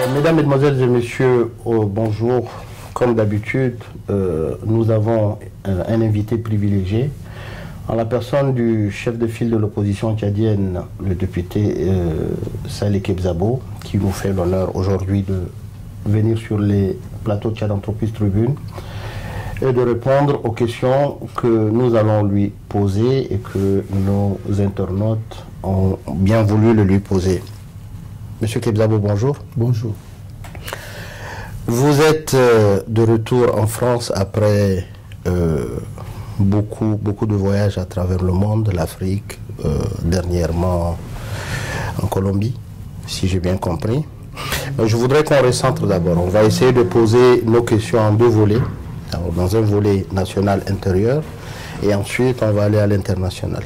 Mesdames, Mesdemoiselles et Messieurs, bonjour. Comme d'habitude, nous avons un invité privilégié en la personne du chef de file de l'opposition tchadienne, le député Saleh Kebzabo, qui nous fait l'honneur aujourd'hui de venir sur les plateaux de Tchad Entreprise Tribune et de répondre aux questions que nous allons lui poser et que nos internautes ont bien voulu le lui poser. Monsieur Kebzabo, bonjour. Bonjour. Vous êtes de retour en France après beaucoup de voyages à travers le monde, l'Afrique, dernièrement en Colombie, si j'ai bien compris. Je voudrais qu'on recentre d'abord. On va essayer de poser nos questions en deux volets. Alors, dans un volet national intérieur et ensuite on va aller à l'international.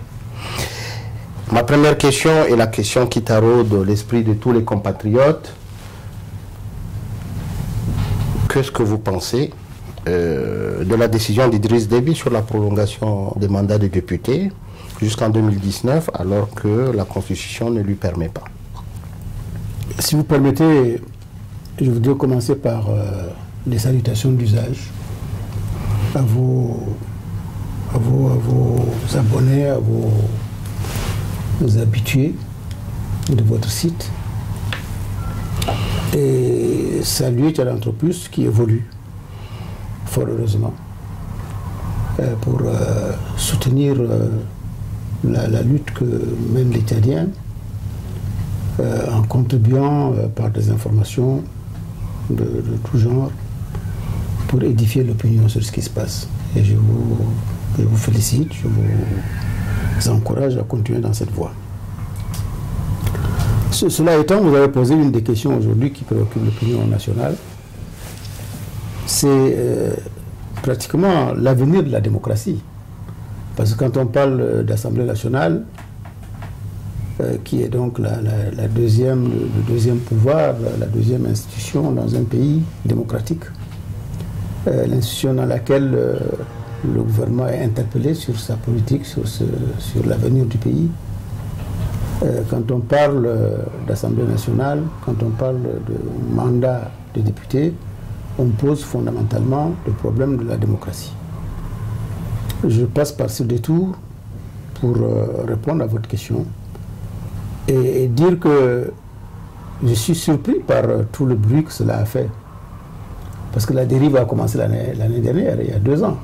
Ma première question est la question qui taraude l'esprit de tous les compatriotes. Qu'est-ce que vous pensez de la décision d'Idriss Déby sur la prolongation des mandats de députés jusqu'en 2019 alors que la Constitution ne lui permet pas? Si vous permettez, je voudrais commencer par les salutations d'usage à vos abonnés, à vos habitués de votre site. Et saluer Tchad Entreprise qui évolue, fort heureusement, pour soutenir la lutte que mènent les Tchadiens en contribuant par des informations de tout genre pour édifier l'opinion sur ce qui se passe. Et je vous félicite, je vous encourage à continuer dans cette voie. Cela étant, vous avez posé une des questions aujourd'hui qui préoccupe l'opinion nationale. C'est pratiquement l'avenir de la démocratie. Parce que quand on parle d'Assemblée nationale, qui est donc le deuxième pouvoir, la deuxième institution dans un pays démocratique, l'institution dans laquelle le gouvernement est interpellé sur sa politique, sur l'avenir du pays. Quand on parle d'Assemblée nationale, quand on parle de mandat de député, on pose fondamentalement le problème de la démocratie. Je passe par ce détour pour répondre à votre question et dire que je suis surpris par tout le bruit que cela a fait. Parce que la dérive a commencé l'année dernière, il y a 2 ans.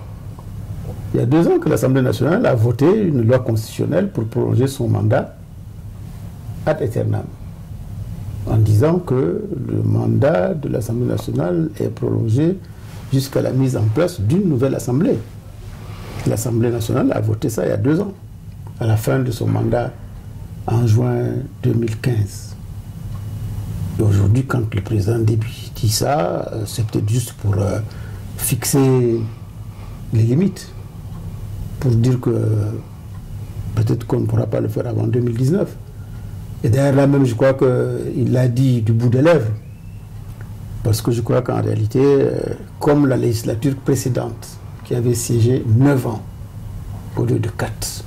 Il y a 2 ans que l'Assemblée nationale a voté une loi constitutionnelle pour prolonger son mandat ad aeternam, en disant que le mandat de l'Assemblée nationale est prolongé jusqu'à la mise en place d'une nouvelle Assemblée. L'Assemblée nationale a voté ça il y a 2 ans, à la fin de son mandat en juin 2015. Et aujourd'hui, quand le président Déby dit ça, c'est peut-être juste pour fixer les limites, pour dire que peut-être qu'on ne pourra pas le faire avant 2019. Et d'ailleurs, là même, je crois qu'il l'a dit du bout des lèvres. Parce que je crois qu'en réalité, comme la législature précédente, qui avait siégé 9 ans au lieu de 4,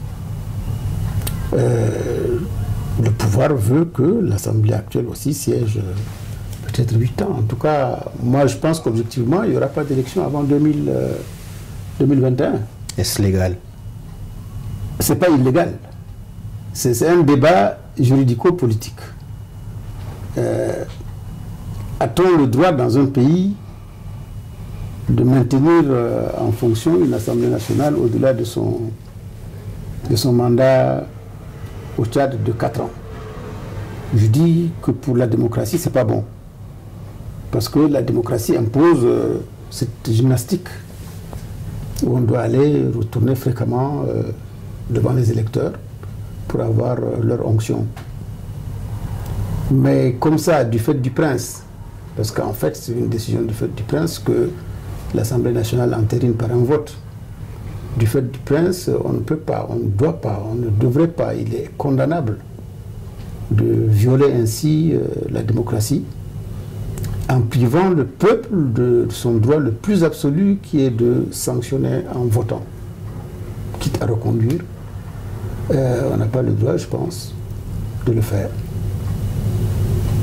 le pouvoir veut que l'Assemblée actuelle aussi siège peut-être 8 ans. En tout cas, moi, je pense qu'objectivement, il n'y aura pas d'élection avant 2021. Est-ce légal? Ce n'est pas illégal. C'est un débat juridico-politique. A-t-on le droit dans un pays de maintenir en fonction une Assemblée nationale au-delà de son mandat au Tchad de 4 ans? Je dis que pour la démocratie, ce n'est pas bon. Parce que la démocratie impose cette gymnastique où on doit aller retourner fréquemment devant les électeurs pour avoir leur onction. Mais comme ça, du fait du prince, parce qu'en fait c'est une décision du fait du prince que l'Assemblée nationale entérine par un vote. Du fait du prince, on ne peut pas, on ne doit pas, on ne devrait pas, il est condamnable de violer ainsi la démocratie en privant le peuple de son droit le plus absolu qui est de sanctionner en votant, quitte à reconduire. On n'a pas le droit, je pense, de le faire.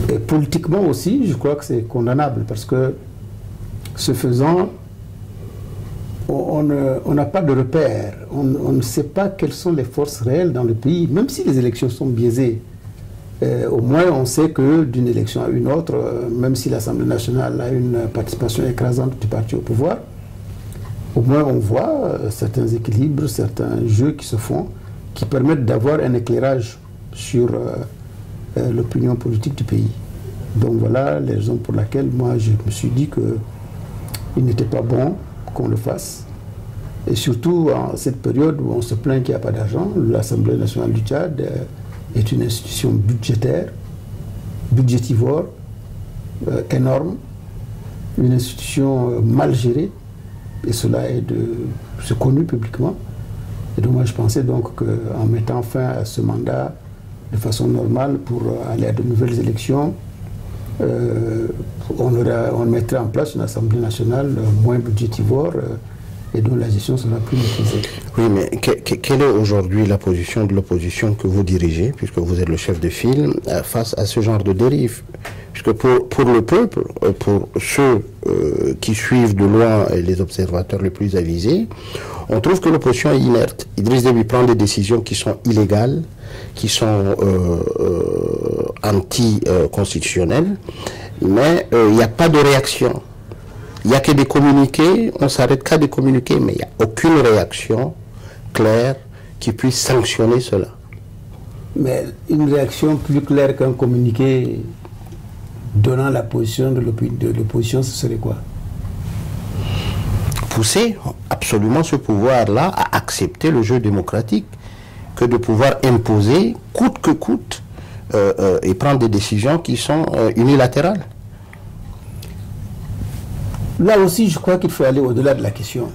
Et politiquement aussi, je crois que c'est condamnable parce que, ce faisant, on n'a pas de repères, on ne sait pas quelles sont les forces réelles dans le pays, même si les élections sont biaisées. Au moins, on sait que d'une élection à une autre, même si l'Assemblée nationale a une participation écrasante du parti au pouvoir, au moins on voit certains équilibres, certains jeux qui se font, qui permettent d'avoir un éclairage sur l'opinion politique du pays. Donc voilà les raisons pour lesquelles moi je me suis dit qu'il n'était pas bon qu'on le fasse. Et surtout en cette période où on se plaint qu'il n'y a pas d'argent, l'Assemblée nationale du Tchad est une institution budgétaire, budgétivore, énorme, une institution mal gérée, et cela c'est connu publiquement. Et donc moi je pensais donc qu'en mettant fin à ce mandat de façon normale pour aller à de nouvelles élections, on mettrait en place une Assemblée nationale moins budgétivore et dont la gestion sera plus maîtrisée. Oui, mais quelle est aujourd'hui la position de l'opposition que vous dirigez, puisque vous êtes le chef de file, face à ce genre de dérive? Puisque pour le peuple, pour ceux qui suivent de loin les observateurs les plus avisés, on trouve que l'opposition est inerte. Idriss Déby prend des décisions qui sont illégales, qui sont anti-constitutionnelles, mais il n'y a pas de réaction. Il n'y a que des communiqués, on s'arrête qu'à des communiqués, mais il n'y a aucune réaction claire qui puisse sanctionner cela. Mais une réaction plus claire qu'un communiqué donnant la position de l'opposition, ce serait quoi? Pousser absolument ce pouvoir-là à accepter le jeu démocratique, que de pouvoir imposer, coûte que coûte, et prendre des décisions qui sont unilatérales. Là aussi, je crois qu'il faut aller au-delà de la question,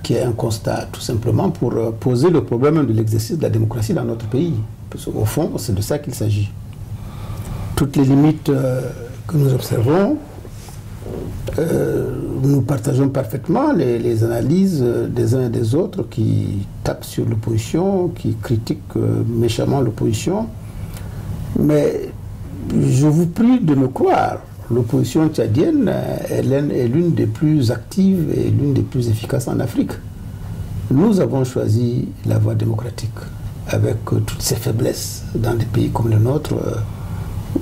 qui est un constat, tout simplement, pour poser le problème de l'exercice de la démocratie dans notre pays. Parce qu'au fond, c'est de ça qu'il s'agit. Toutes les limites que nous observons, nous partageons parfaitement les analyses des uns et des autres qui tapent sur l'opposition, qui critiquent méchamment l'opposition. Mais je vous prie de me croire, l'opposition tchadienne est l'une des plus actives et l'une des plus efficaces en Afrique. Nous avons choisi la voie démocratique avec toutes ses faiblesses dans des pays comme le nôtre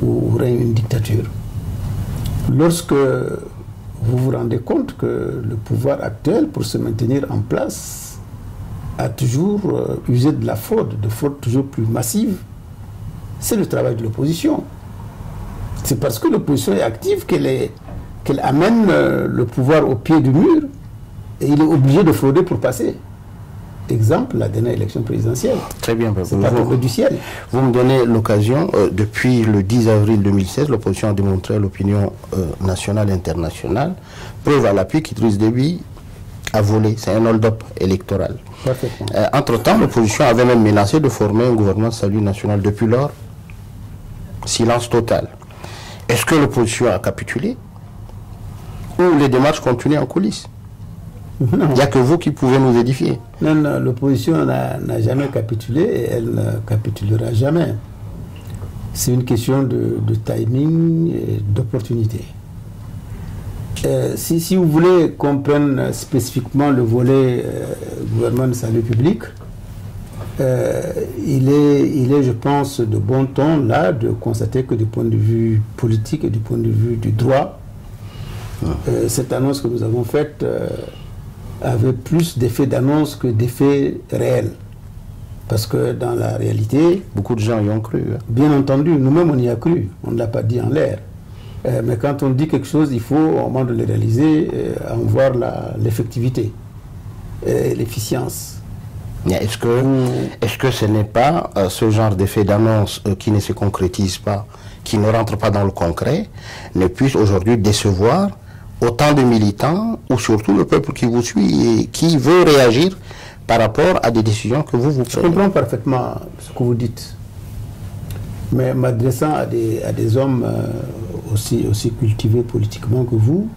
où règne une dictature. Lorsque vous vous rendez compte que le pouvoir actuel, pour se maintenir en place, a toujours usé de la fraude, de fraude toujours plus massive, c'est le travail de l'opposition. C'est parce que l'opposition est active qu'elle amène le pouvoir au pied du mur et il est obligé de frauder pour passer. Exemple, la dernière élection présidentielle. Très bien, c'est pas tombé du ciel. Vous me donnez l'occasion, depuis le 10 avril 2016, l'opposition a démontré à l'opinion nationale et internationale, preuve à l'appui qu'Idriss Déby a volé. C'est un hold-up électoral. Entre-temps, l'opposition avait même menacé de former un gouvernement de salut national. Depuis lors, silence total. Est-ce que l'opposition a capitulé ou les démarches continuent en coulisses? Il n'y a que vous qui pouvez nous édifier. Non, non, l'opposition n'a jamais capitulé et elle ne capitulera jamais. C'est une question de timing et d'opportunité. Si vous voulez qu'on prenne spécifiquement le volet gouvernement de salut public, il est, je pense, de bon ton là de constater que du point de vue politique et du point de vue du droit, cette annonce que nous avons faite avait plus d'effets d'annonce que d'effets réels. Parce que dans la réalité... Beaucoup de gens y ont cru. Bien entendu, nous-mêmes on y a cru. On ne l'a pas dit en l'air. Mais quand on dit quelque chose, il faut, au moment de le réaliser, en voir l'effectivité et l'efficience. Est-ce que ce n'est pas ce genre d'effet d'annonce qui ne se concrétise pas, qui ne rentre pas dans le concret, ne puisse aujourd'hui décevoir autant de militants, ou surtout le peuple qui vous suit et qui veut réagir par rapport à des décisions que vous prenez? Je comprends parfaitement ce que vous dites. Mais m'adressant à des hommes aussi cultivés politiquement que vous,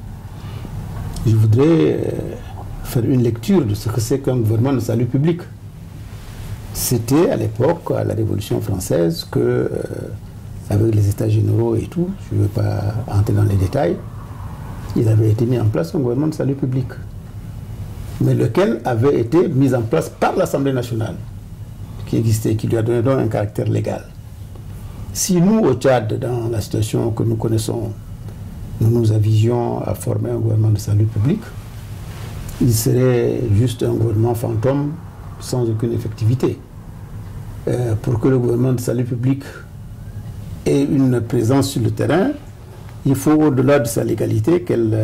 je voudrais faire une lecture de ce que c'est qu'un gouvernement de salut public. C'était à l'époque, à la Révolution française, que avec les états généraux et tout, je ne veux pas entrer dans les détails, il avait été mis en place un gouvernement de salut public, mais lequel avait été mis en place par l'Assemblée nationale, qui existait, qui lui a donné donc un caractère légal. Si nous, au Tchad, dans la situation que nous connaissons, nous nous avisions à former un gouvernement de salut public, il serait juste un gouvernement fantôme sans aucune effectivité. Pour que le gouvernement de salut public ait une présence sur le terrain, il faut, au-delà de sa légalité, qu'il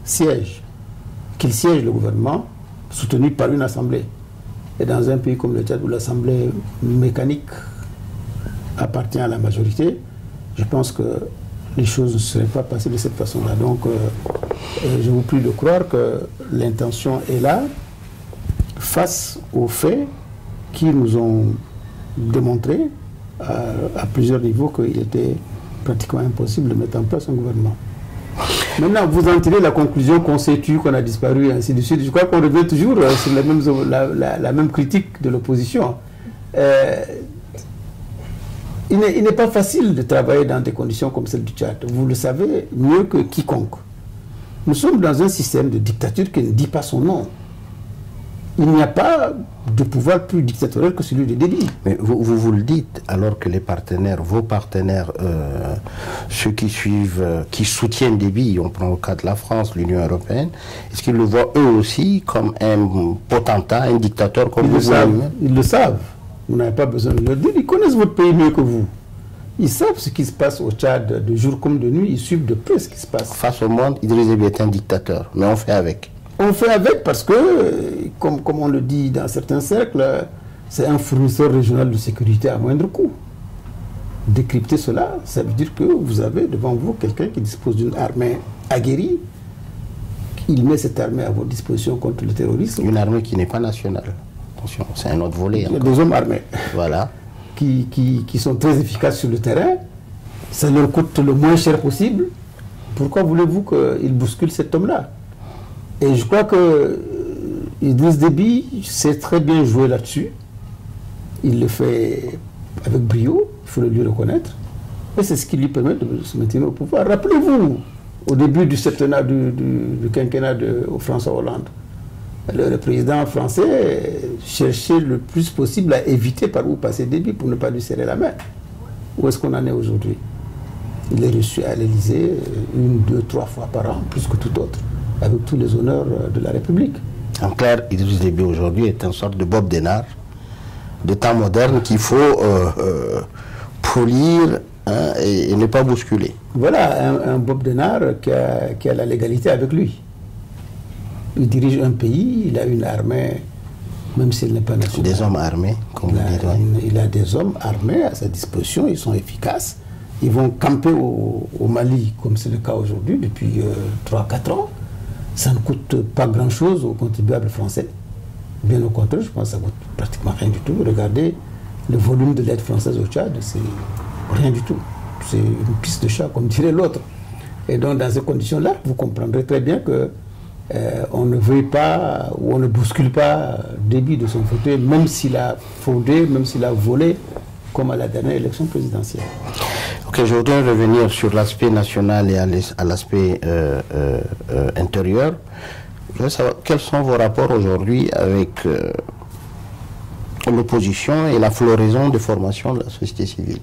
siège le gouvernement, soutenu par une assemblée. Et dans un pays comme le Tchad, où l'assemblée mécanique appartient à la majorité, je pense que les choses ne seraient pas passées de cette façon-là. Donc, je vous prie de croire que l'intention est là, face aux faits qui nous ont démontré à plusieurs niveaux qu'il était pratiquement impossible de mettre en place un gouvernement. Maintenant, vous en tirez la conclusion qu'on s'est tué, qu'on a disparu, et ainsi de suite. Je crois qu'on revient toujours sur la même critique de l'opposition. Il n'est pas facile de travailler dans des conditions comme celle du Tchad. Vous le savez mieux que quiconque. Nous sommes dans un système de dictature qui ne dit pas son nom. Il n'y a pas de pouvoir plus dictatorial que celui de Déby. Mais vous le dites, alors que les partenaires, vos partenaires, ceux qui suivent, qui soutiennent Déby, on prend le cas de la France, l'Union européenne, est-ce qu'ils le voient eux aussi comme un potentat, un dictateur comme vous? Ils le savent. Vous n'avez pas besoin de leur dire. Ils connaissent votre pays mieux que vous. Ils savent ce qui se passe au Tchad de jour comme de nuit. Ils suivent de près ce qui se passe. Face au monde, Idriss Déby est un dictateur, mais on fait avec. On fait avec parce que, comme on le dit dans certains cercles, c'est un fournisseur régional de sécurité à moindre coût. Décrypter cela, ça veut dire que vous avez devant vous quelqu'un qui dispose d'une armée aguerrie. Il met cette armée à votre disposition contre le terrorisme. Une armée qui n'est pas nationale. Attention, c'est un autre volet. Il y a des hommes armés. Voilà. Qui sont très efficaces sur le terrain. Ça leur coûte le moins cher possible. Pourquoi voulez-vous qu'ils bousculent cet homme-là? Et je crois que Idriss Déby sait très bien jouer là-dessus. Il le fait avec brio, il faut le lui reconnaître. Et c'est ce qui lui permet de se maintenir au pouvoir. Rappelez-vous, au début du septennat du quinquennat de François Hollande, le président français cherchait le plus possible à éviter par où passer Déby pour ne pas lui serrer la main. Où est-ce qu'on en est aujourd'hui? Il est reçu à l'Élysée 1, 2, 3 fois par an, plus que tout autre, avec tous les honneurs de la République. En clair, Idriss Déby aujourd'hui est une sorte de Bob Denard de temps moderne qu'il faut polir et ne pas bousculer. Voilà, un Bob Denard qui a la légalité avec lui. Il dirige un pays, il a une armée, même s'il n'est pas national. Des hommes armés, comme vous dites. Il a des hommes armés à sa disposition, ils sont efficaces. Ils vont camper au Mali, comme c'est le cas aujourd'hui, depuis 3-4 ans. Ça ne coûte pas grand-chose aux contribuables français. Bien au contraire, je pense que ça ne coûte pratiquement rien du tout. Regardez le volume de l'aide française au Tchad, c'est rien du tout. C'est une piste de chat, comme dirait l'autre. Et donc, dans ces conditions-là, vous comprendrez très bien que on ne veuille pas ou on ne bouscule pas Déby de son fauteuil, même s'il a fraudé, même s'il a volé, comme à la dernière élection présidentielle. Ok, je voudrais revenir sur l'aspect national et à l'aspect intérieur. Je voudrais savoir quels sont vos rapports aujourd'hui avec l'opposition et la floraison de formation de la société civile.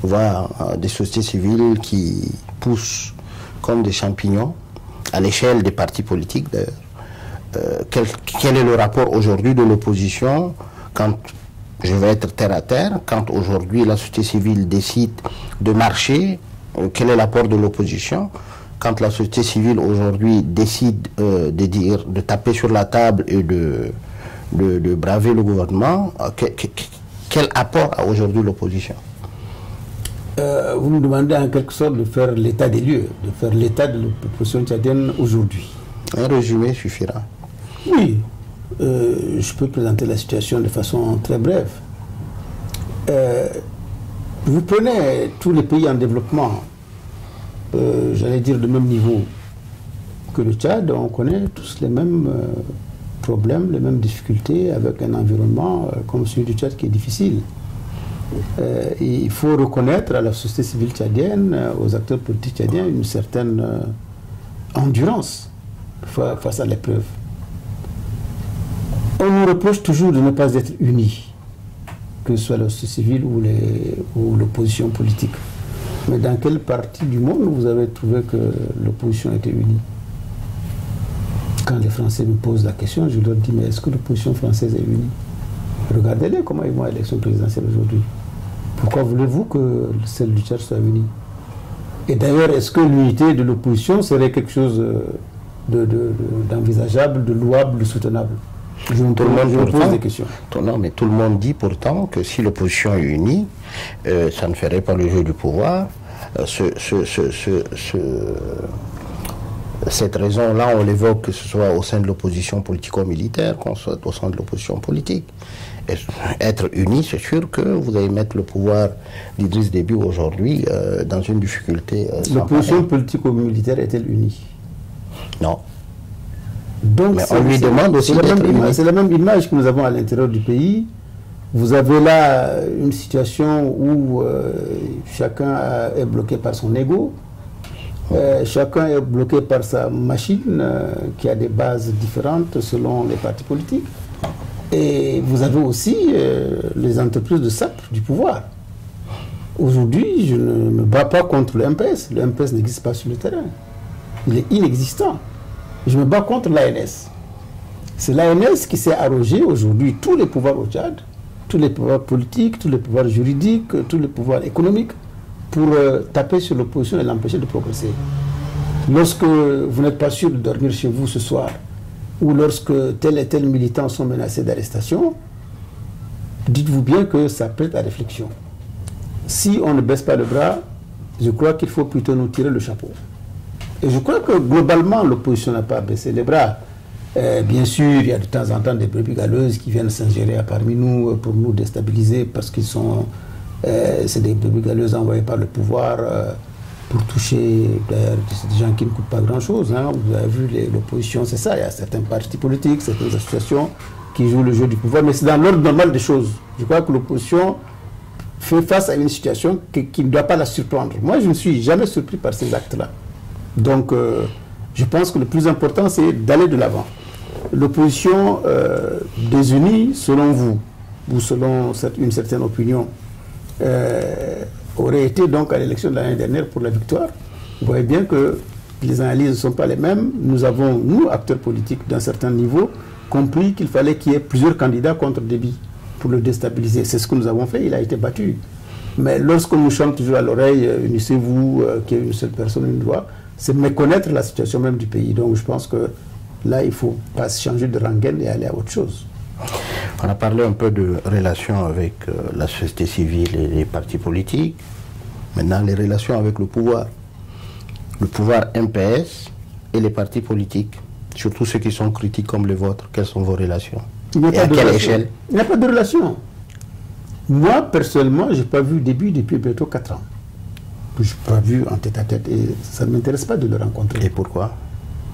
On voit des sociétés civiles qui poussent comme des champignons à l'échelle des partis politiques d'ailleurs. Quel est le rapport aujourd'hui de l'opposition quand, je vais être terre à terre, quand aujourd'hui la société civile décide de marcher, quel est l'apport de l'opposition? Quand la société civile aujourd'hui décide de taper sur la table et de braver le gouvernement, quel apport a aujourd'hui l'opposition? Vous nous demandez en quelque sorte de faire l'état des lieux, de faire l'état de l'opposition tchadienne aujourd'hui. Un résumé suffira. Oui, je peux présenter la situation de façon très brève. Vous prenez tous les pays en développement, j'allais dire de même niveau que le Tchad, on connaît tous les mêmes problèmes, les mêmes difficultés avec un environnement comme celui du Tchad qui est difficile. Il faut reconnaître à la société civile tchadienne, aux acteurs politiques tchadiens, une certaine endurance face à l'épreuve. On nous reproche toujours de ne pas être unis, que ce soit la société civile ou l'opposition politique. Mais dans quelle partie du monde vous avez trouvé que l'opposition était unie? Quand les Français me posent la question, je leur dis, mais est-ce que l'opposition française est unie? Regardez-les comment ils vont à l'élection présidentielle aujourd'hui. Pourquoi voulez-vous que celle du Tchad soit unie? Et d'ailleurs, est-ce que l'unité de l'opposition serait quelque chose d'envisageable, de louable, de soutenable? Je me pose des questions. Non, mais tout le monde dit pourtant que si l'opposition est unie, ça ne ferait pas le jeu du pouvoir. Cette raison-là, on l'évoque que ce soit au sein de l'opposition politico-militaire, qu'on soit au sein de l'opposition politique. Être unis, c'est sûr que vous allez mettre le pouvoir d'Idriss Déby aujourd'hui dans une difficulté. L'opposition politico-militaire est-elle unie? Non. Donc mais on lui demande aussi d'être unis. C'est la même image que nous avons à l'intérieur du pays. Vous avez là une situation où chacun est bloqué par son ego. Chacun est bloqué par sa machine qui a des bases différentes selon les partis politiques. Et vous avez aussi les entreprises de sape du pouvoir. Aujourd'hui, je ne me bats pas contre le MPS. Le MPS n'existe pas sur le terrain. Il est inexistant. Je me bats contre l'ANS. C'est l'ANS qui s'est arrogé aujourd'hui tous les pouvoirs au Tchad, tous les pouvoirs politiques, tous les pouvoirs juridiques, tous les pouvoirs économiques, pour taper sur l'opposition et l'empêcher de progresser. Lorsque vous n'êtes pas sûr de dormir chez vous ce soir, ou lorsque tel et tel militant sont menacés d'arrestation, dites-vous bien que ça prête à réflexion. Si on ne baisse pas le bras, je crois qu'il faut plutôt nous tirer le chapeau. Et je crois que globalement, l'opposition n'a pas baissé les bras. Bien sûr, il y a de temps en temps des brebis galeuses qui viennent s'ingérer parmi nous pour nous déstabiliser parce qu'ils sont... c'est des brebis galeuses envoyées par le pouvoir pour toucher des gens qui ne coûtent pas grand-chose. Hein. Vous avez vu l'opposition, c'est ça. Il y a certains partis politiques, certaines associations qui jouent le jeu du pouvoir, mais c'est dans l'ordre normal des choses. Je crois que l'opposition fait face à une situation qui ne doit pas la surprendre. Moi, je ne suis jamais surpris par ces actes-là. Donc, je pense que le plus important, c'est d'aller de l'avant. L'opposition désunie, selon vous, ou selon une certaine opinion, aurait été donc à l'élection de l'année dernière pour la victoire. Vous voyez bien que les analyses ne sont pas les mêmes. Nous avons, nous, acteurs politiques d'un certain niveau, compris qu'il fallait qu'il y ait plusieurs candidats contre Déby pour le déstabiliser. C'est ce que nous avons fait, il a été battu. Mais lorsqu'on nous chante toujours à l'oreille, unissez-vous, qu'il y ait une seule personne, une voix, c'est méconnaître la situation même du pays. Donc je pense que là, il ne faut pas changer de rengaine et aller à autre chose. On a parlé un peu de relations avec la société civile et les partis politiques. Maintenant, les relations avec le pouvoir. Le pouvoir MPS et les partis politiques. Surtout ceux qui sont critiques comme les vôtres. Quelles sont vos relations? Et à quelle échelle? Il n'y a pas de relation. Moi, personnellement, je n'ai pas vu Déby depuis bientôt 4 ans. Je n'ai pas vu en tête-à-tête. Et ça ne m'intéresse pas de le rencontrer. Et pourquoi?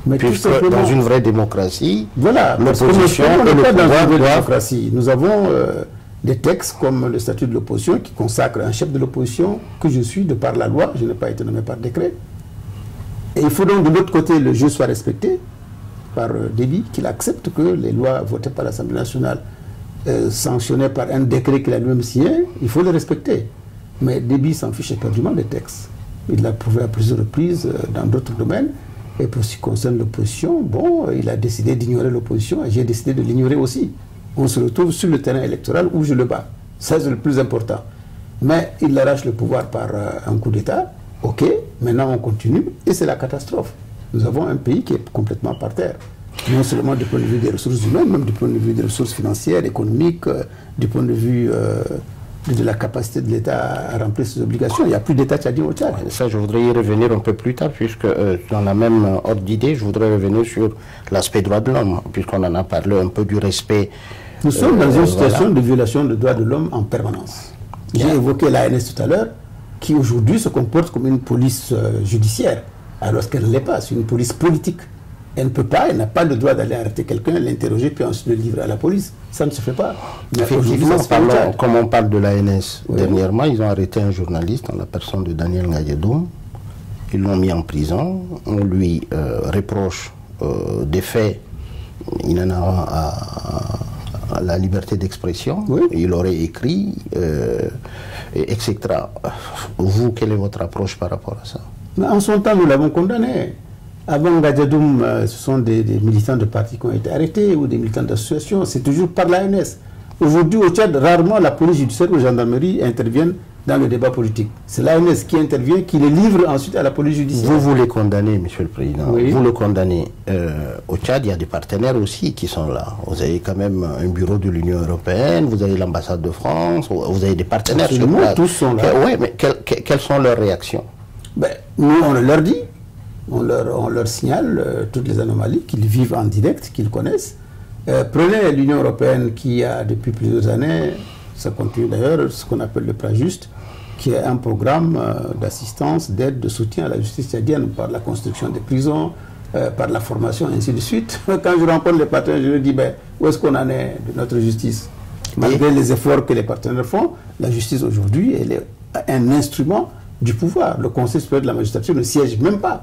Mais puisque dans une vraie démocratie, voilà, l'opposition et le pouvoir doivent... démocratie. Nous avons des textes comme le statut de l'opposition qui consacre un chef de l'opposition que je suis de par la loi, je n'ai pas été nommé par décret. Et il faut donc de l'autre côté le jeu soit respecté par Déby, qu'il accepte que les lois votées par l'Assemblée nationale, sanctionnées par un décret qu'il a lui-même signé, il faut les respecter. Mais Déby s'en fiche éperdument des textes. Il l'a prouvé à plusieurs reprises dans d'autres domaines. Et pour ce qui concerne l'opposition, bon, il a décidé d'ignorer l'opposition et j'ai décidé de l'ignorer aussi. On se retrouve sur le terrain électoral où je le bats. Ça, c'est le plus important. Mais il arrache le pouvoir par un coup d'État. Ok, maintenant on continue et c'est la catastrophe. Nous avons un pays qui est complètement par terre. Non seulement du point de vue des ressources humaines, même du point de vue des ressources financières, économiques, du point de vue... de la capacité de l'État à remplir ses obligations. Il n'y a plus d'État tchadien au Tchad. Ça, je voudrais y revenir un peu plus tard, puisque dans la même ordre d'idée, je voudrais revenir sur l'aspect droit de l'homme, puisqu'on en a parlé un peu du respect. Nous sommes dans une situation de violation des droits de l'homme en permanence. J'ai évoqué l'ANS tout à l'heure, qui aujourd'hui se comporte comme une police judiciaire, alors qu'elle ne l'est pas, c'est une police politique. Elle ne peut pas, elle n'a pas le droit d'aller arrêter quelqu'un, l'interroger, puis ensuite le livrer à la police. Ça ne se fait pas. Effectivement, comme on parle de l'ANS, dernièrement, ils ont arrêté un journaliste en la personne de Daniel Ngayedoum. Ils l'ont mis en prison. On lui reproche des faits inhérents à la liberté d'expression. Oui. Il aurait écrit, etc. Vous, quelle est votre approche par rapport à ça? Mais en son temps, nous l'avons condamné. Avant Ngayedoum, ce sont des militants de partis qui ont été arrêtés ou des militants d'associations. C'est toujours par l'ANS. Aujourd'hui, au Tchad, rarement la police judiciaire ou la gendarmerie interviennent dans le débat politique. C'est l'ANS qui intervient, qui les livre ensuite à la police judiciaire. Vous les condamnez, Monsieur le Président. Oui. Vous le condamnez. Au Tchad, il y a des partenaires aussi qui sont là. Vous avez quand même un bureau de l'Union européenne, vous avez l'ambassade de France, vous avez des partenaires sur place. Tous sont là. Oui, mais quelles sont leurs réactions? Nous, on leur dit, on leur signale toutes les anomalies qu'ils vivent en direct, qu'ils connaissent. Prenez l'Union européenne qui a depuis plusieurs années, ça continue d'ailleurs, ce qu'on appelle le PRAJUST, qui est un programme d'assistance, d'aide, de soutien à la justice tchadienne par la construction des prisons, par la formation, et ainsi de suite. Quand je rencontre les partenaires, je leur dis, où est-ce qu'on en est de notre justice? Malgré les efforts que les partenaires font, la justice aujourd'hui, elle est un instrument du pouvoir. Le Conseil supérieur de la magistrature ne siège même pas.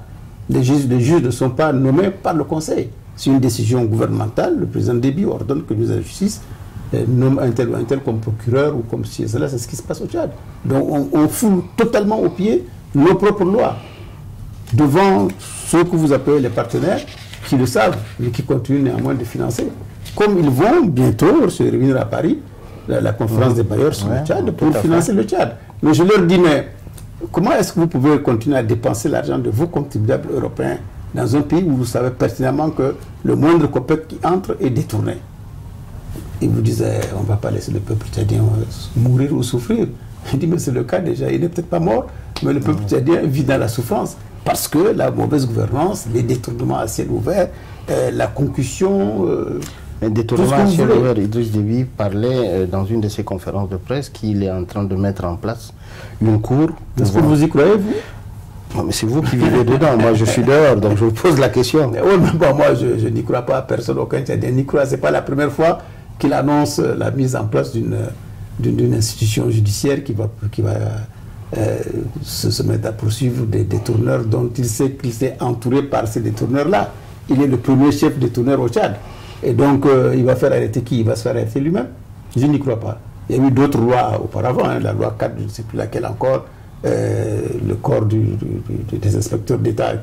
Les juges ne sont pas nommés par le Conseil. C'est une décision gouvernementale. Le président Déby ordonne que le ministre de la Justice nomme un tel ou un tel comme procureur ou comme si cela. C'est ce qui se passe au Tchad. Donc on foule totalement au pied nos propres lois devant ceux que vous appelez les partenaires qui le savent, mais qui continuent néanmoins de financer. Comme ils vont bientôt se réunir à Paris, la conférence des bailleurs sur le Tchad, pour financer le Tchad. Mais je leur dis, mais comment est-ce que vous pouvez continuer à dépenser l'argent de vos contribuables européens dans un pays où vous savez pertinemment que le moindre copec qui entre est détourné? Ils vous disent, on ne va pas laisser le peuple tchadien mourir ou souffrir. Je dis, mais c'est le cas déjà, il n'est peut-être pas mort, mais le peuple tchadien vit dans la souffrance parce que la mauvaise gouvernance, les détournements à ciel ouvert, la concussion... Les détournements à ciel ouvert, Idriss Déby parlait dans une de ses conférences de presse qu'il est en train de mettre en place une cour. Est-ce que vous y croyez, vous? Non, mais c'est vous qui vivez dedans, moi je suis dehors, donc je vous pose la question. Oui, mais bon, moi je n'y crois pas, personne, aucun Tchadien n'y croit. Ce n'est pas la première fois qu'il annonce la mise en place d'une institution judiciaire qui va se mettre à poursuivre des détourneurs dont il sait qu'il s'est entouré par ces détourneurs-là. Il est le premier chef détourneur au Tchad. Et donc, il va faire arrêter qui? Il va se faire arrêter lui-même? Je n'y crois pas. Il y a eu d'autres lois auparavant, la loi 4, je ne sais plus laquelle encore, le corps des inspecteurs d'État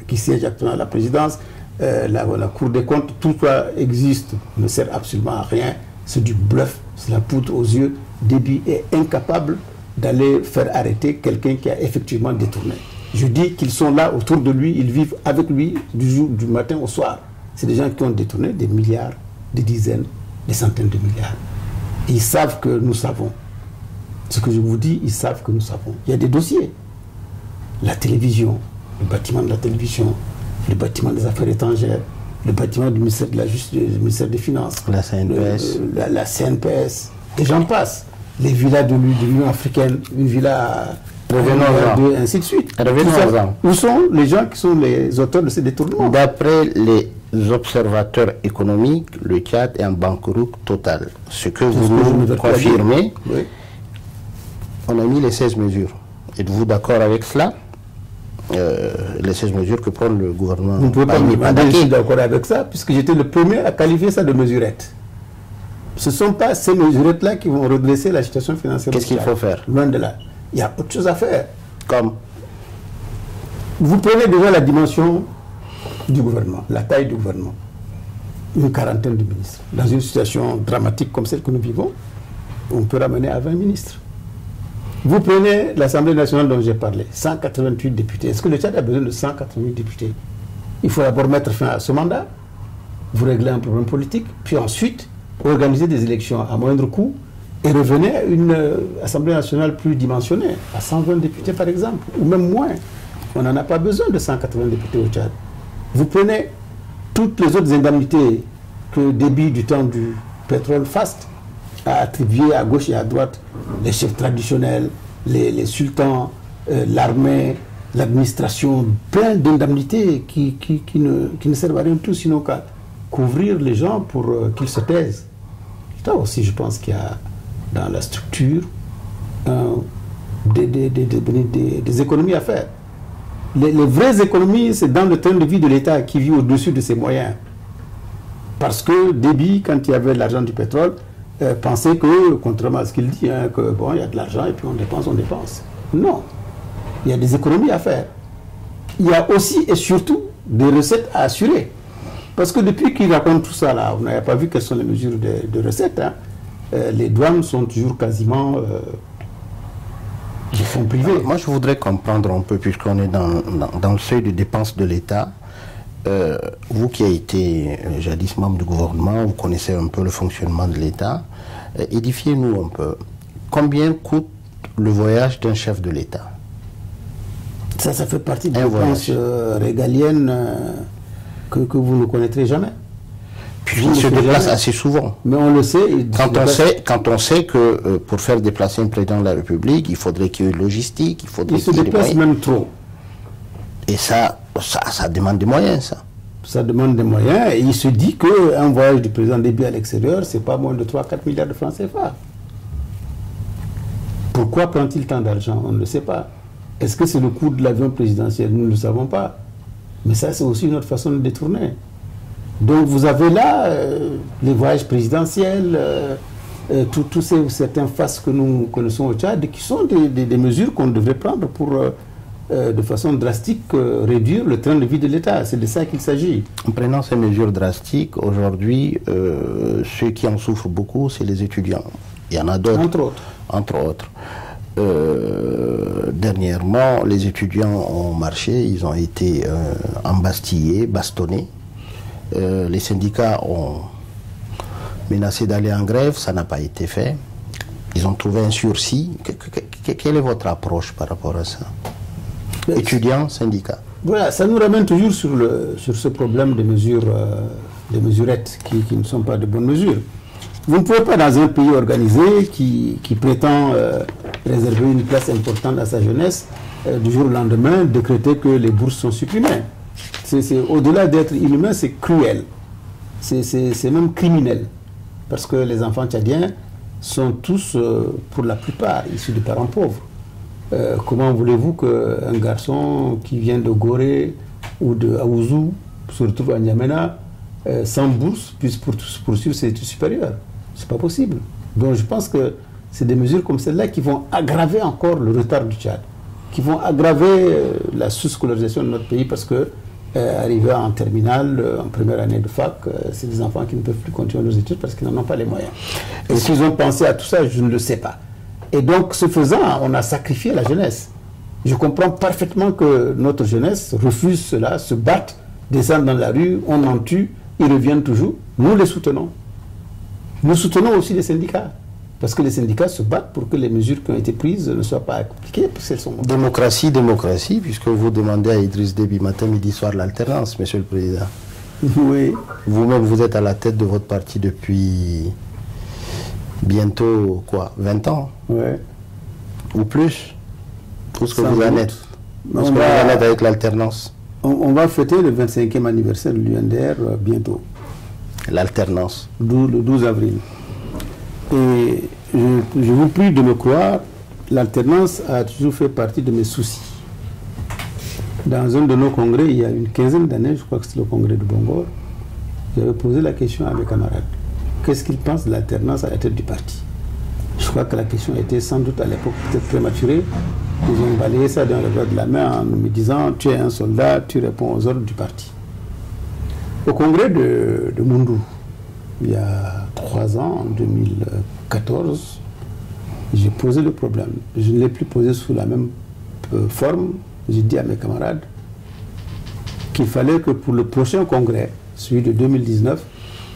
qui siège actuellement à la présidence, la Cour des comptes, tout ça existe, ne sert absolument à rien, c'est du bluff, c'est la poudre aux yeux. Déby est incapable d'aller faire arrêter quelqu'un qui a effectivement détourné. Je dis qu'ils sont là autour de lui, ils vivent avec lui du matin au soir. C'est des gens qui ont détourné des milliards, des dizaines, des centaines de milliards. Et ils savent que nous savons. Ce que je vous dis, ils savent que nous savons. Il y a des dossiers. La télévision, le bâtiment de la télévision, le bâtiment des affaires étrangères, le bâtiment du ministère de la Justice, du ministère des Finances, la CNPS, la CNPS, et j'en passe. Les villas de l'Union africaine, une villa et ainsi de suite. Où sont les gens qui sont les auteurs de ces détournements? D'après les observateurs économiques, le Tchad est en banqueroute total. Ce que vous nous confirmez, oui. On a mis les 16 mesures. Êtes-vous d'accord avec cela? Les 16 mesures que prend le gouvernement. Vous ne pouvez pas me demander si je suis d'accord avec ça, puisque j'étais le premier à qualifier ça de mesurette. Ce ne sont pas ces mesurettes-là qui vont redresser la situation financière. Qu'est-ce qu'il faut faire? Loin de là. Il y a autre chose à faire. Comme? Vous prenez déjà la dimension du gouvernement, la taille du gouvernement. Une quarantaine de ministres. Dans une situation dramatique comme celle que nous vivons, on peut ramener à 20 ministres. Vous prenez l'Assemblée nationale dont j'ai parlé, 188 députés. Est-ce que le Tchad a besoin de 188 députés? Il faut d'abord mettre fin à ce mandat, vous réglez un problème politique, puis ensuite organiser des élections à moindre coût et revenir à une Assemblée nationale plus dimensionnée, à 120 députés par exemple, ou même moins. On n'en a pas besoin de 180 députés au Tchad. Vous prenez toutes les autres indemnités que Déby du temps du pétrole faste a attribuées à gauche et à droite, les chefs traditionnels, les sultans, l'armée, l'administration, plein d'indemnités qui ne servent à rien de tout, sinon qu'à couvrir les gens pour qu'ils se taisent. Là aussi, je pense qu'il y a dans la structure des économies à faire. Les vraies économies, c'est dans le train de vie de l'État qui vit au-dessus de ses moyens. Parce que Déby, quand il y avait l'argent du pétrole, pensait que, contrairement à ce qu'il dit, hein, que bon, il y a de l'argent et puis on dépense. Non. Il y a des économies à faire. Il y a aussi et surtout des recettes à assurer. Parce que depuis qu'il raconte tout ça là, on n'a pas vu quelles sont les mesures de recettes. Hein. Les douanes sont toujours quasiment de fonds privés. Moi, je voudrais comprendre un peu, puisqu'on est dans le seuil de dépenses de l'État. Vous qui avez été jadis membre du gouvernement, vous connaissez un peu le fonctionnement de l'État. Édifiez-nous un peu. Combien coûte le voyage d'un chef de l'État? Ça fait partie des dépenses régaliennes que vous ne connaîtrez jamais. Puis il se déplace assez souvent. Mais on le sait. Quand on sait que pour faire déplacer un président de la République, il faudrait qu'il y ait une logistique, il faudrait qu'il y ait des moyens. Il se déplace même trop. Et ça demande des moyens, ça. Ça demande des moyens et il se dit qu'un voyage du président Déby à l'extérieur, c'est pas moins de 3-4 milliards de francs CFA. Pourquoi prend-il tant d'argent? On ne le sait pas. Est-ce que c'est le coût de l'avion présidentiel? Nous ne le savons pas. Mais ça, c'est aussi une autre façon de détourner. Donc vous avez là les voyages présidentiels, tous certains faces que nous connaissons au Tchad, qui sont des mesures qu'on devrait prendre pour, de façon drastique, réduire le train de vie de l'État. C'est de ça qu'il s'agit. En prenant ces mesures drastiques, aujourd'hui, ceux qui en souffrent beaucoup, c'est les étudiants. Il y en a d'autres. Entre autres. Dernièrement, les étudiants ont marché, ils ont été embastillés, bastonnés. Les syndicats ont menacé d'aller en grève, ça n'a pas été fait. Ils ont trouvé un sursis. Quelle est votre approche par rapport à ça? Étudiants, syndicats. Voilà, ça nous ramène toujours sur ce problème des mesurettes qui ne sont pas de bonnes mesures. Vous ne pouvez pas, dans un pays organisé qui prétend réserver une place importante à sa jeunesse, du jour au lendemain, décréter que les bourses sont supprimées. Au-delà d'être inhumain, c'est cruel. C'est même criminel. Parce que les enfants tchadiens sont tous, pour la plupart, issus de parents pauvres. Comment voulez-vous qu'un garçon qui vient de Gorée ou de Aouzou se retrouve à N'Djamena sans bourse puisse poursuivre ses études supérieures? C'est pas possible. Donc je pense que c'est des mesures comme celle-là qui vont aggraver encore le retard du Tchad, qui vont aggraver la sous-scolarisation de notre pays parce que arriver en terminale, en première année de fac, c'est des enfants qui ne peuvent plus continuer leurs études parce qu'ils n'en ont pas les moyens. Et s'ils ont pensé à tout ça, je ne le sais pas. Et donc, ce faisant, on a sacrifié la jeunesse. Je comprends parfaitement que notre jeunesse refuse cela, se battent, descendent dans la rue, on en tue, ils reviennent toujours. Nous les soutenons. Nous soutenons aussi les syndicats. Parce que les syndicats se battent pour que les mesures qui ont été prises ne soient pas appliquées. Démocratie, démocratie, puisque vous demandez à Idriss Déby matin, midi, soir l'alternance, Monsieur le Président. Oui. Vous-même, vous êtes à la tête de votre parti depuis bientôt, quoi, 20 ans? Oui. Ou plus? Où est-ce que vous en êtes? Où est-ce que vous en êtes avec l'alternance? On va fêter le 25e anniversaire de l'UNDR bientôt. L'alternance? Le 12 avril. Et je vous prie de me croire, l'alternance a toujours fait partie de mes soucis. Dans un de nos congrès, il y a une quinzaine d'années, je crois que c'est le congrès de Bongor, j'avais posé la question à mes camarades. Qu'est-ce qu'ils pensent de l'alternance à la tête du parti? Je crois que la question était sans doute à l'époque peut-être prématurée. Ils ont balayé ça dans le revers de la main en me disant « Tu es un soldat, tu réponds aux ordres du parti ». Au congrès de Moundou, il y a 3 ans, en 2014, j'ai posé le problème. Je ne l'ai plus posé sous la même forme. J'ai dit à mes camarades qu'il fallait que pour le prochain congrès, celui de 2019,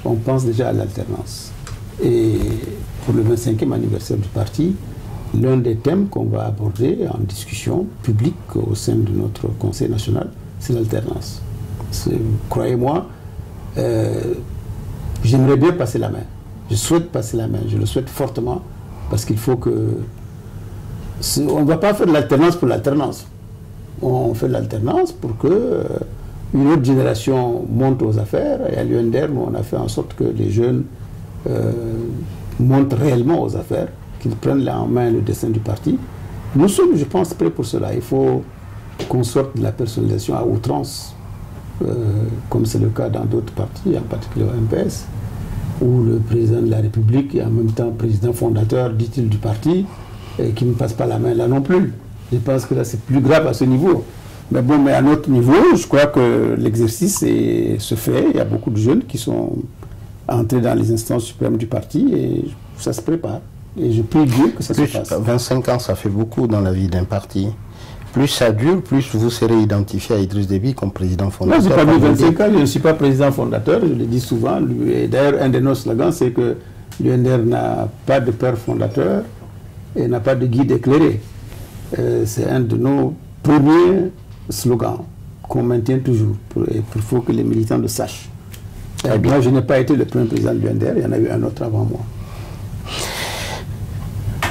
on pense déjà à l'alternance. Et pour le 25e anniversaire du parti, l'un des thèmes qu'on va aborder en discussion publique au sein de notre conseil national, c'est l'alternance. Croyez-moi, j'aimerais bien passer la main. Je souhaite passer la main, je le souhaite fortement, parce qu'il faut que... On ne va pas faire de l'alternance pour l'alternance. on fait l'alternance pour que une autre génération monte aux affaires. Et à l'UNDR, on a fait en sorte que les jeunes montent réellement aux affaires, qu'ils prennent en main le destin du parti. Nous sommes, je pense, prêts pour cela. Il faut qu'on sorte de la personnalisation à outrance, comme c'est le cas dans d'autres partis, en particulier au MPS, où le président de la République est en même temps président fondateur, dit-il, du parti, et qui ne passe pas la main là non plus. Je pense que là, c'est plus grave à ce niveau. Mais bon, mais à notre niveau, je crois que l'exercice se fait. Il y a beaucoup de jeunes qui sont entrés dans les instances suprêmes du parti et ça se prépare. Et je prie Dieu que ça se fasse. 25 ans, ça fait beaucoup dans la vie d'un parti. Plus ça dure, plus vous serez identifié à Idriss Déby comme président fondateur. Non, je n'ai pas mis 25 ans, je ne suis pas président fondateur, je le dis souvent. D'ailleurs, un de nos slogans, c'est que l'UNDR n'a pas de père fondateur et n'a pas de guide éclairé. C'est un de nos premiers slogans qu'on maintient toujours. Il faut que les militants le sachent. Moi, je n'ai pas été le premier président de l'UNDR, il y en a eu un autre avant moi.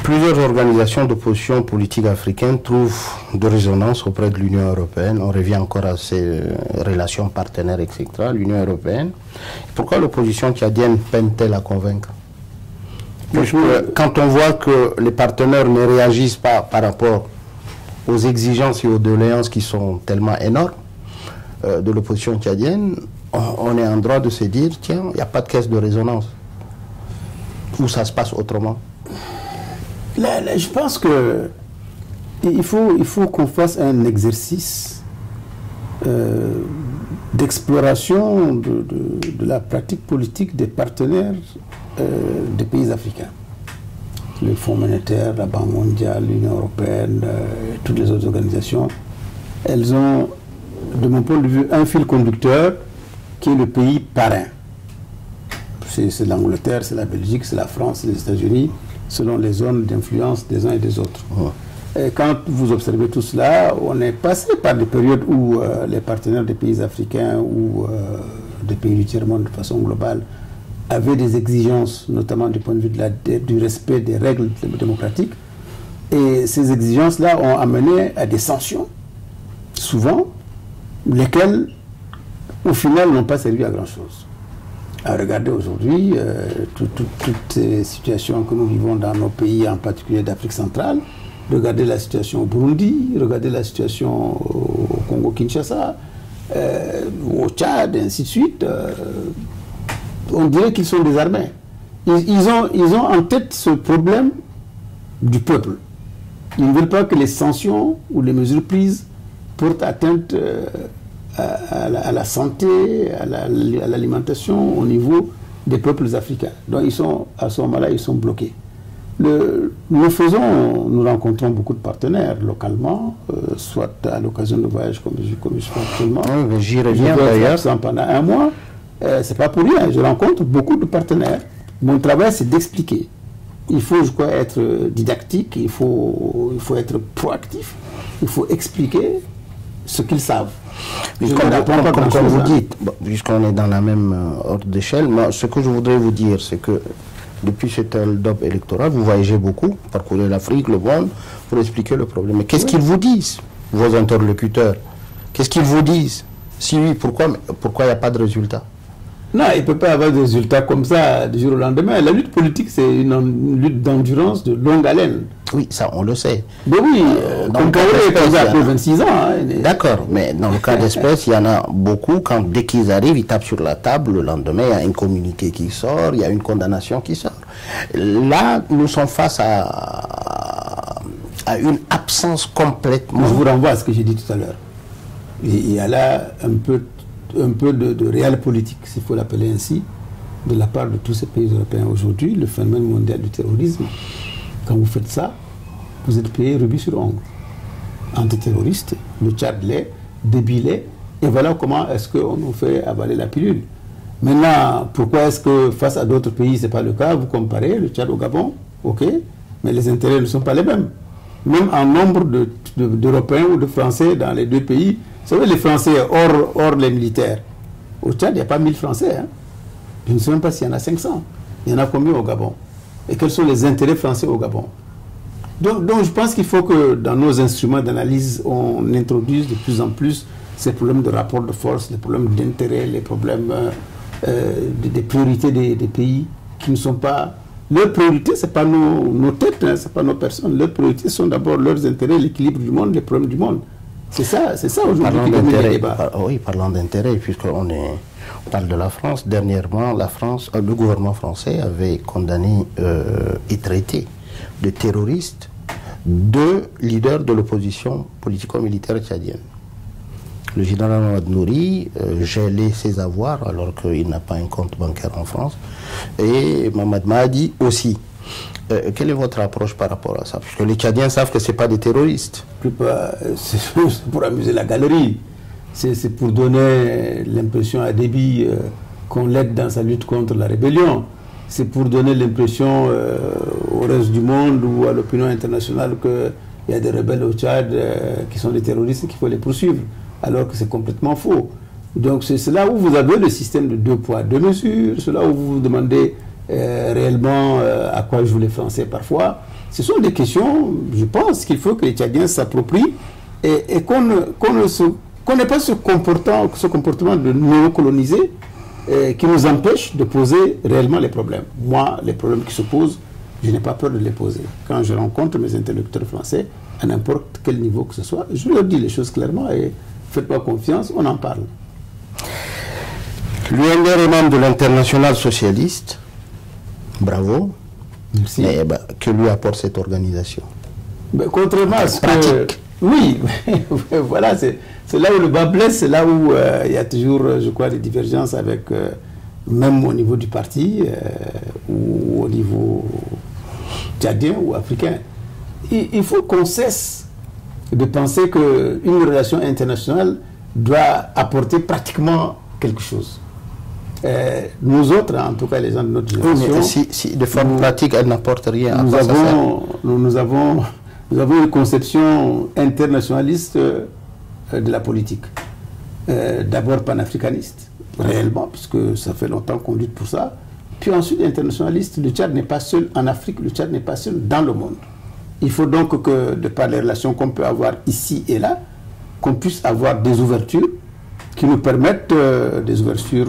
Plusieurs organisations d'opposition politique africaine trouvent de résonance auprès de l'Union européenne. On revient encore à ces relations partenaires, etc. L'Union européenne. Pourquoi l'opposition tchadienne peine-t-elle à convaincre? Quand on voit que les partenaires ne réagissent pas par rapport aux exigences et aux doléances qui sont tellement énormes de l'opposition tchadienne, on est en droit de se dire, tiens, il n'y a pas de caisse de résonance. Ou ça se passe autrement? Là, je pense que il faut qu'on fasse un exercice d'exploration de la pratique politique des partenaires des pays africains. Le Fonds monétaire, la Banque mondiale, l'Union européenne, toutes les autres organisations, elles ont, de mon point de vue, un fil conducteur qui est le pays parrain. C'est l'Angleterre, c'est la Belgique, c'est la France, c'est les États-Unis, selon les zones d'influence des uns et des autres. Et quand vous observez tout cela, on est passé par des périodes où les partenaires des pays africains ou des pays du tiers-monde de façon globale avaient des exigences, notamment du point de vue du respect des règles démocratiques. Et ces exigences-là ont amené à des sanctions, souvent, lesquelles, au final, n'ont pas servi à grand-chose. À regarder aujourd'hui toutes ces situations que nous vivons dans nos pays, en particulier d'Afrique centrale, regardez la situation au Burundi, regardez la situation au Congo-Kinshasa, au Tchad, et ainsi de suite. On dirait qu'ils sont désarmés. Ils ont en tête ce problème du peuple. Ils ne veulent pas que les sanctions ou les mesures prises portent atteinte à la santé, à l'alimentation au niveau des peuples africains. Donc à ce moment-là, ils sont bloqués. Nous rencontrons beaucoup de partenaires localement, soit à l'occasion de voyages comme je fais actuellement. Oui, j'y reviens d'ailleurs. Pendant un mois, c'est pas pour rien. Je rencontre beaucoup de partenaires. Mon travail, c'est d'expliquer. Il faut, je crois, être didactique, il faut être proactif, il faut expliquer ce qu'ils savent. Comme vous dites, puisqu'on est dans la même ordre d'échelle, ce que je voudrais vous dire, c'est que depuis cet hold-up électoral, vous voyagez beaucoup, parcourez l'Afrique, le monde, pour expliquer le problème. Mais qu'est-ce qu'ils vous disent, vos interlocuteurs? Qu'est-ce qu'ils vous disent? Si oui, pourquoi il n'y a pas de résultat? Non, il ne peut pas y avoir de résultats comme ça du jour au lendemain. La lutte politique, c'est une lutte d'endurance de longue haleine. Oui, ça, on le sait. Mais oui, donc après 26 ans. Hein, d'accord, mais dans le cas d'espèce, il y en a beaucoup, dès qu'ils arrivent, ils tapent sur la table, le lendemain, il y a un communiqué qui sort, il y a une condamnation qui sort. Là, nous sommes face à une absence complètement... Je vous renvoie à ce que j'ai dit tout à l'heure. Il y a là un peu de réel politique, s'il faut l'appeler ainsi, de la part de tous ces pays européens. Aujourd'hui, le phénomène mondial du terrorisme, quand vous faites ça, vous êtes payé rubis sur ongle. Antiterroriste, le Tchad l'est, Déby l'est, et voilà comment est-ce qu'on nous fait avaler la pilule. Maintenant, pourquoi est-ce que face à d'autres pays, ce n'est pas le cas? Vous comparez le Tchad au Gabon, ok, mais les intérêts ne sont pas les mêmes. Même en nombre d'Européens ou de Français dans les deux pays, vous savez, les Français, hors les militaires, au Tchad, il n'y a pas 1000 Français. Hein. Je ne sais même pas s'il y en a 500. Il y en a combien au Gabon? Et quels sont les intérêts français au Gabon? Donc je pense qu'il faut que dans nos instruments d'analyse, on introduise de plus en plus ces problèmes de rapport de force, les problèmes d'intérêt, les problèmes des priorités des pays qui ne sont pas... Leurs priorités, ce n'est pas nos têtes, hein, ce n'est pas nos personnes. Leurs priorités sont d'abord leurs intérêts, l'équilibre du monde, les problèmes du monde. C'est ça aujourd'hui qui domine le débat. Oui, parlant d'intérêt, puisqu'on parle de la France, dernièrement, le gouvernement français avait condamné et traité de terroristes deux leaders de l'opposition politico-militaire tchadienne. Le général Mamad Nouri gelait ses avoirs alors qu'il n'a pas un compte bancaire en France, et Mamad Mahdi aussi. Quelle est votre approche par rapport à ça? Parce que les Tchadiens savent que ce n'est pas des terroristes. C'est pour amuser la galerie. C'est pour donner l'impression à Déby qu'on l'aide dans sa lutte contre la rébellion. C'est pour donner l'impression au reste du monde ou à l'opinion internationale qu'il y a des rebelles au Tchad qui sont des terroristes et qu'il faut les poursuivre, alors que c'est complètement faux. Donc c'est là où vous avez le système de 2 poids, 2 mesures, c'est là où vous vous demandez réellement à quoi jouent les Français parfois. Ce sont des questions, je pense, qu'il faut que les Tchadiens s'approprient et qu'on n'ait pas ce comportement de néocoloniser qui nous empêche de poser réellement les problèmes. Moi, les problèmes qui se posent, je n'ai pas peur de les poser. Quand je rencontre mes interlocuteurs français, à n'importe quel niveau que ce soit, je leur dis les choses clairement et faites-moi confiance, on en parle. L'UNDR est membre de l'Internationale socialiste. Bravo. Merci. Mais que lui apporte cette organisation? Contrairement à ce que... Oui, voilà, c'est là où le bas blesse, c'est là où il y a toujours, je crois, des divergences avec, même au niveau du parti, ou au niveau tchadien ou africain. Il faut qu'on cesse de penser qu'une relation internationale doit apporter pratiquement quelque chose. Nous autres, en tout cas les gens de notre génération... Oui, mais si de forme pratique, elle n'apporte rien. Nous avons une conception internationaliste de la politique. D'abord panafricaniste, réellement, puisque ça fait longtemps qu'on lutte pour ça. Puis ensuite internationaliste. Le Tchad n'est pas seul en Afrique, le Tchad n'est pas seul dans le monde. Il faut donc que, de par les relations qu'on peut avoir ici et là, qu'on puisse avoir des ouvertures qui nous permettent des ouvertures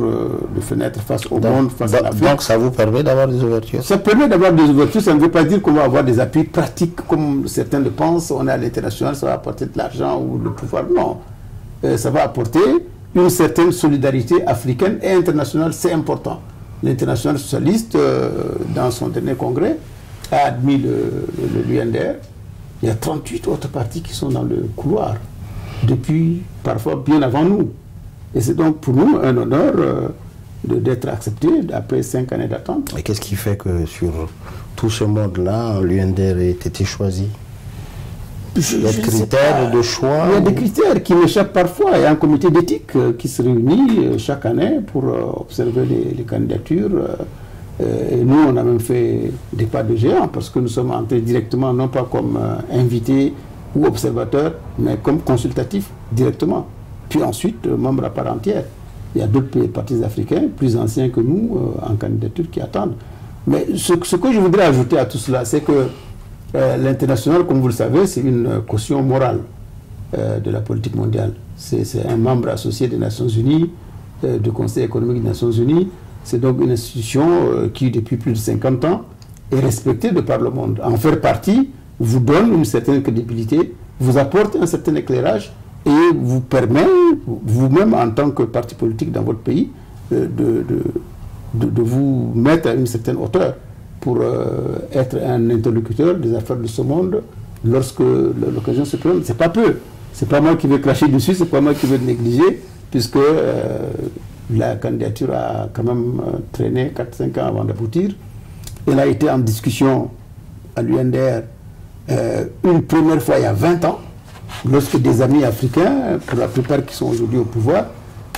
de fenêtres face au monde, face à l'Afrique. Donc ça vous permet d'avoir des ouvertures? Ça permet d'avoir des ouvertures, ça ne veut pas dire qu'on va avoir des appuis pratiques comme certains le pensent, on est à l'international, ça va apporter de l'argent ou le pouvoir. Non, ça va apporter une certaine solidarité africaine et internationale, c'est important. L'international socialiste, dans son dernier congrès, a admis l'UNDR. Il y a 38 autres partis qui sont dans le couloir, depuis parfois bien avant nous. Et c'est donc pour nous un honneur d'être accepté après 5 années d'attente. Et qu'est-ce qui fait que sur tout ce monde-là, l'UNDR ait été choisi? Il y a des critères de choix? Il y a des critères qui m'échappent parfois. Il y a un comité d'éthique qui se réunit chaque année pour observer les candidatures. Et nous, on a même fait des pas de géant parce que nous sommes entrés directement, non pas comme invités ou observateurs, mais comme consultatifs directement. Puis ensuite, membres à part entière. Il y a d'autres partis africains plus anciens que nous en candidature qui attendent. Mais ce que je voudrais ajouter à tout cela, c'est que l'international, comme vous le savez, c'est une caution morale de la politique mondiale. C'est un membre associé des Nations Unies, du Conseil économique des Nations Unies. C'est donc une institution qui, depuis plus de 50 ans, est respectée de par le monde. En faire partie vous donne une certaine crédibilité, vous apporte un certain éclairage et vous permet, vous-même, en tant que parti politique dans votre pays, de vous mettre à une certaine hauteur pour être un interlocuteur des affaires de ce monde lorsque l'occasion se présente. C'est pas peu. C'est pas moi qui vais cracher dessus, c'est pas moi qui vais le négliger, puisque la candidature a quand même traîné 4-5 ans avant d'aboutir. Elle a été en discussion à l'UNDR une première fois il y a 20 ans, lorsque des amis africains, pour la plupart qui sont aujourd'hui au pouvoir,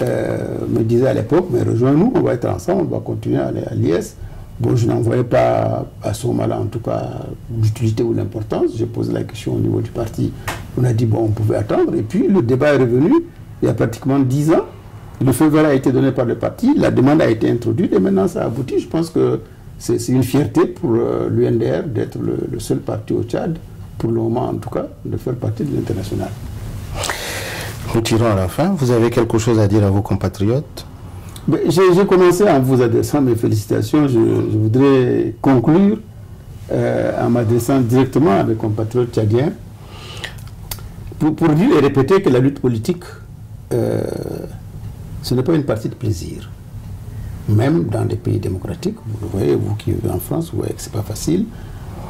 me disaient à l'époque, mais rejoins-nous, on va être ensemble, on va continuer à l'IS. Bon, je n'en voyais pas à ce moment-là, en tout cas, l'utilité ou l'importance. J'ai posé la question au niveau du parti. On a dit, bon, on pouvait attendre. Et puis, le débat est revenu il y a pratiquement 10 ans. Le feu vert a été donné par le parti, la demande a été introduite et maintenant ça a abouti. Je pense que c'est une fierté pour l'UNDR d'être le seul parti au Tchad pour le moment en tout cas, de faire partie de l'international. Nous tirons à la fin. Vous avez quelque chose à dire à vos compatriotes? J'ai commencé en vous adressant mes félicitations. Je voudrais conclure en m'adressant directement à mes compatriotes tchadiens pour dire et répéter que la lutte politique, ce n'est pas une partie de plaisir. Même dans des pays démocratiques, vous le voyez, vous qui vivez en France, vous voyez que ce n'est pas facile.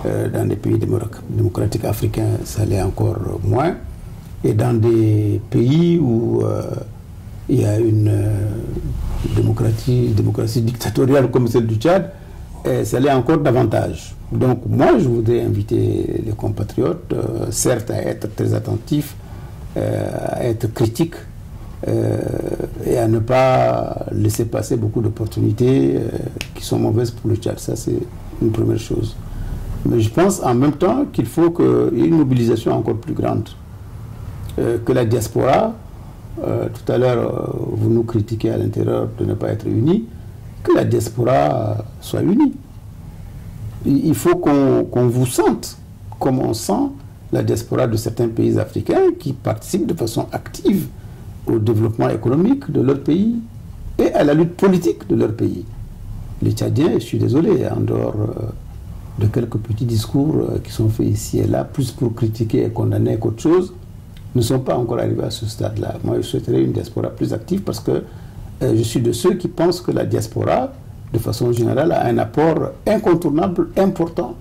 Dans des pays démocratiques africains, ça l'est encore moins. Et dans des pays où il y a une démocratie dictatoriale comme celle du Tchad, ça l'est encore davantage. Donc moi, je voudrais inviter les compatriotes, certes, à être très attentifs, à être critiques, et à ne pas laisser passer beaucoup d'opportunités qui sont mauvaises pour le Tchad. Ça, c'est une première chose. Mais je pense en même temps qu'il faut qu'il y ait une mobilisation encore plus grande. Que la diaspora, tout à l'heure, vous nous critiquez à l'intérieur de ne pas être unis, que la diaspora soit unie. Il faut qu'on vous sente comme on sent la diaspora de certains pays africains qui participent de façon active au développement économique de leur pays et à la lutte politique de leur pays. Les Tchadiens, je suis désolé, en dehors de quelques petits discours qui sont faits ici et là, plus pour critiquer et condamner qu'autre chose, ne sont pas encore arrivés à ce stade-là. Moi, je souhaiterais une diaspora plus active parce que je suis de ceux qui pensent que la diaspora, de façon générale, a un apport incontournable, important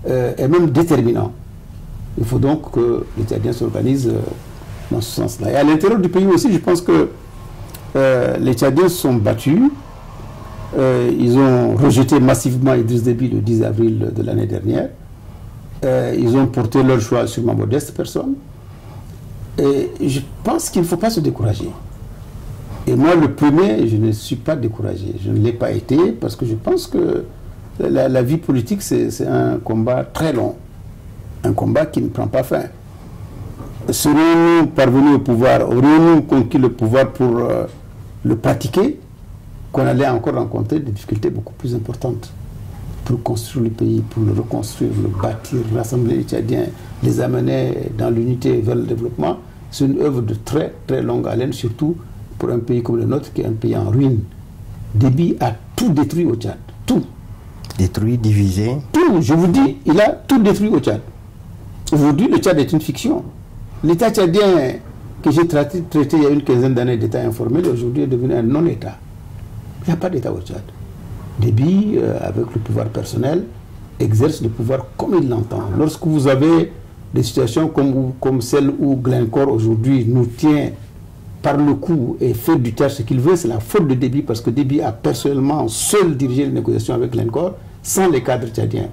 et même déterminant. Il faut donc que les Tchadiens s'organisent dans ce sens-là. Et à l'intérieur du pays aussi, je pense que les Tchadiens se sont battus. Ils ont rejeté massivement Idriss Déby le 10 avril de l'année dernière. Ils ont porté leur choix sur ma modeste personne. Et je pense qu'il ne faut pas se décourager. Et moi, le premier, je ne suis pas découragé. Je ne l'ai pas été parce que je pense que la vie politique, c'est un combat très long. Un combat qui ne prend pas fin. Serions-nous parvenus au pouvoir, aurions-nous conquis le pouvoir pour le pratiquer, qu'on allait encore rencontrer des difficultés beaucoup plus importantes pour construire le pays, pour le reconstruire, le bâtir, rassembler les Tchadiens, les amener dans l'unité vers le développement. C'est une œuvre de très très longue haleine, surtout pour un pays comme le nôtre, qui est un pays en ruine. Déby a tout détruit au Tchad. Tout. Détruit, divisé. Tout, je vous dis, il a tout détruit au Tchad. Aujourd'hui, le Tchad est une fiction. L'État tchadien que j'ai traité il y a une quinzaine d'années d'État informel, aujourd'hui est devenu un non-État. Il n'y a pas d'État au Tchad. Déby, avec le pouvoir personnel, exerce le pouvoir comme il l'entend. Lorsque vous avez des situations comme celle où Glencore aujourd'hui nous tient par le cou et fait du Tchad ce qu'il veut, c'est la faute de Déby parce que Déby a personnellement seul dirigé les négociations avec Glencore sans les cadres tchadiens.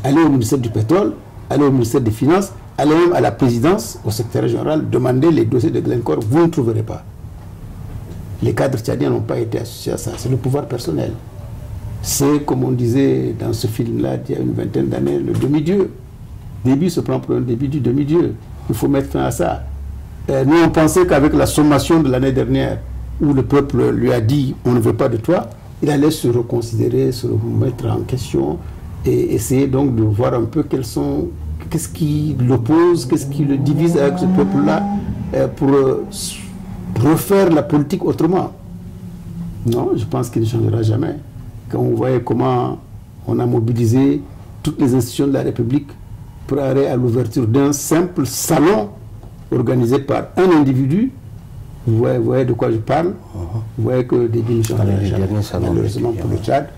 Aller au ministère du pétrole, aller au ministère des Finances, aller même à la présidence, au secrétaire général, demander les dossiers de Glencore, vous ne trouverez pas. Les cadres tchadiens n'ont pas été associés à ça, c'est le pouvoir personnel. C'est, comme on disait dans ce film-là, il y a une vingtaine d'années, le demi-dieu. Déby se prend pour un début du demi-dieu. Il faut mettre fin à ça. Nous, on pensait qu'avec la sommation de l'année dernière, où le peuple lui a dit « on ne veut pas de toi », il allait se reconsidérer, se remettre en question et essayer donc de voir un peu qu'est-ce qui l'oppose, qu'est-ce qui le divise avec ce peuple-là pour refaire la politique autrement. Non, je pense qu'il ne changera jamais. Quand on voyait comment on a mobilisé toutes les institutions de la République pour aller à l'ouverture d'un simple salon organisé par un individu, vous voyez de quoi je parle. Vous voyez que Déby ne changera jamais. Malheureusement pour le Tchad,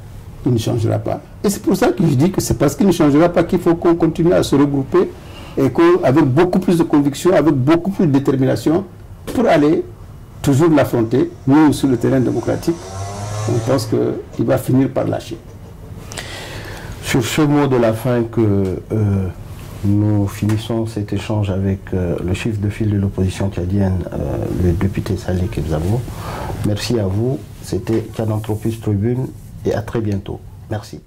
il ne changera pas. Et c'est pour ça que je dis que c'est parce qu'il ne changera pas qu'il faut qu'on continue à se regrouper et qu'avec beaucoup plus de conviction, avec beaucoup plus de détermination, pour aller toujours l'affronter, nous sur le terrain démocratique, on pense qu'il va finir par lâcher. Sur ce mot de la fin que nous finissons cet échange avec le chef de file de l'opposition tchadienne, le député Saleh Kebzabo. Merci à vous. C'était Tchad Anthropus Tribune et à très bientôt. Merci.